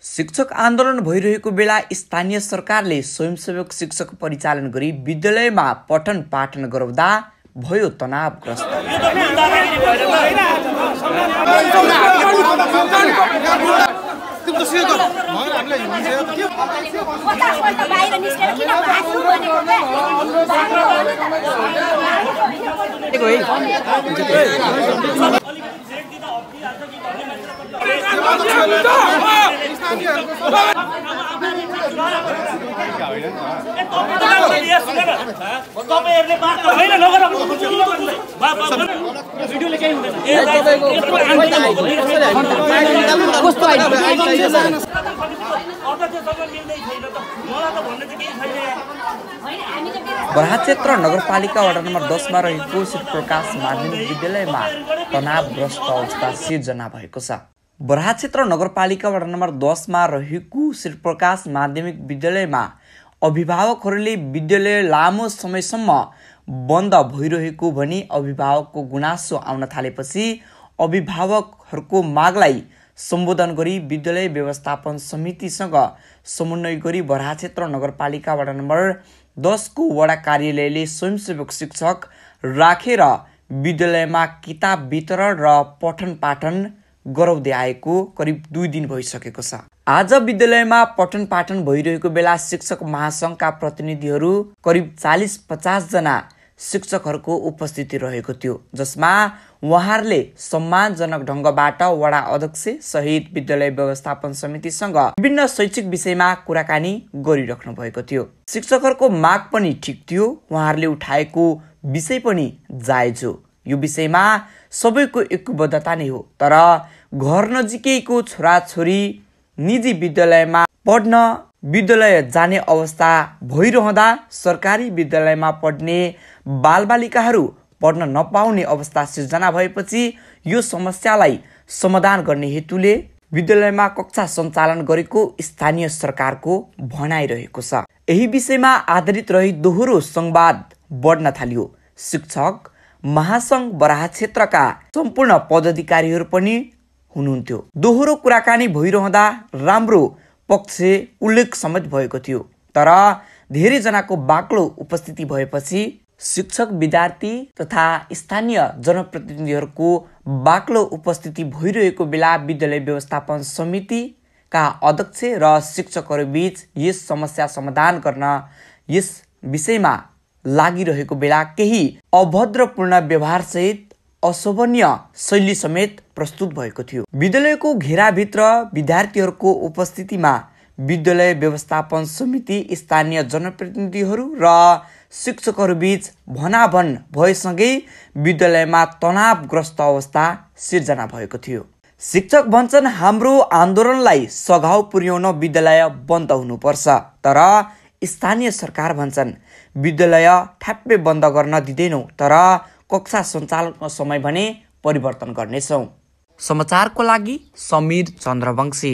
शिक्षक आन्दोलन भइरहेको बेला स्थानीय सरकारले स्वयंसेवक शिक्षक परिचालन गरी विद्यालयमा पठन पाठन गराउँदा भयो तनावग्रस्त। बराहा क्षेत्र नगरपालिका वडा नम्बर 10 मा रहेको शिवप्रकाश माध्यमिक विद्यालयमा तनावग्रस्त अवस्था सिर्जना भएको छ। बराहा क्षेत्र नगरपालिका वडा नम्बर 10 मा रहेको शिवप्रकाश माध्यमिक विद्यालयमा अभिभावकहरूले विद्यालय लामो समयसम्म बन्द भइरहेको भनी अभिभावकको गुनासो आउन थालेपछि अभिभावकहरूको मागलाई सम्बोधन गरी विद्यालय व्यवस्थापन समितिसँग समन्वय गरी बराहा क्षेत्र नगरपालिका वडा नम्बर 10 को वडा कार्यालयले स्वयंसेवक शिक्षक राखेर विद्यालयमा किताब वितरण र पठन पाठन गराउँदै आएको करिब 2 दिन भइसकेको छ। आज विद्यालयमा पठन पाठन भइरहेको बेला शिक्षक महासंघका प्रतिनिधिहरू करिब 40-50 जना शिक्षकहरूको उपस्थिति रहेको थियो, जसमा उहाँहरूले सम्मानजनक ढङ्गबाट वडा अध्यक्ष सहित विद्यालय व्यवस्थापन समितिसँग विभिन्न शैक्षिक विषयमा कुराकानी गरिराख्नु भएको थियो। शिक्षकहरूको माग पनि ठिक थियो, उहाँहरूले उठाएको विषय पनि जायज हो। यो विषयमा सबैको एकबद्धता नै हो, तर घर नजिकैको छोराछोरी निजी विद्यालयमा पढ्न विद्यालय जाने अवस्था भइरहँदा सरकारी विद्यालयमा पढ्ने बालबालिकाहरू पढ्न नपाउने अवस्था सिर्जना भएपछि यो समस्यालाई समाधान गर्ने हेतुले विद्यालयमा कक्षा सञ्चालन गरेको स्थानीय सरकारको भनाइरहेको छ। यही विषयमा आधारित रही दोहोरो संवाद बढ्न थाल्यो। शिक्षक महासंघ बराहा क्षेत्रका सम्पूर्ण पदाधिकारीहरू पनि हुनुहुन्थ्यो। दोहोरो कुराकानी भइरहँदा राम्रो पक्ष उल्लेख समेत भएको थियो, तर धेरै जनाको बाक्लो उपस्थिति भएपछि शिक्षक विद्यार्थी तथा स्थानीय जनप्रतिनिधिहरूको बाक्लो उपस्थिति भइरहेको बेला विद्यालय व्यवस्थापन समितिका अध्यक्ष र शिक्षकहरू बीच यस समस्या समाधान गर्न यस विषयमा लागिरहेको बेला केही अभद्रपूर्ण व्यवहार सहित अशोभनीय शैली समेत प्रस्तुत भएको थियो। विद्यालयको घेराभित्र विद्यार्थीहरूको उपस्थितिमा विद्यालय व्यवस्थापन समिति स्थानीय जनप्रतिनिधिहरू र शिक्षकहरू बीच भनाभन भएसँगै विद्यालयमा तनावग्रस्त अवस्था सिर्जना भएको थियो। शिक्षक भन्छन् हाम्रो आन्दोलनलाई सघाउ पुर्याउन विद्यालय बन्द हुनुपर्छ, तर स्थानीय सरकार भन्छन् विद्यालय ठ्याप्पै बन्द गर्न दिँदैनौँ, तर कक्षा सञ्चालनको समय भने परिवर्तन गर्नेछौँ। समाचारको लागि समीर चन्द्रवंशी।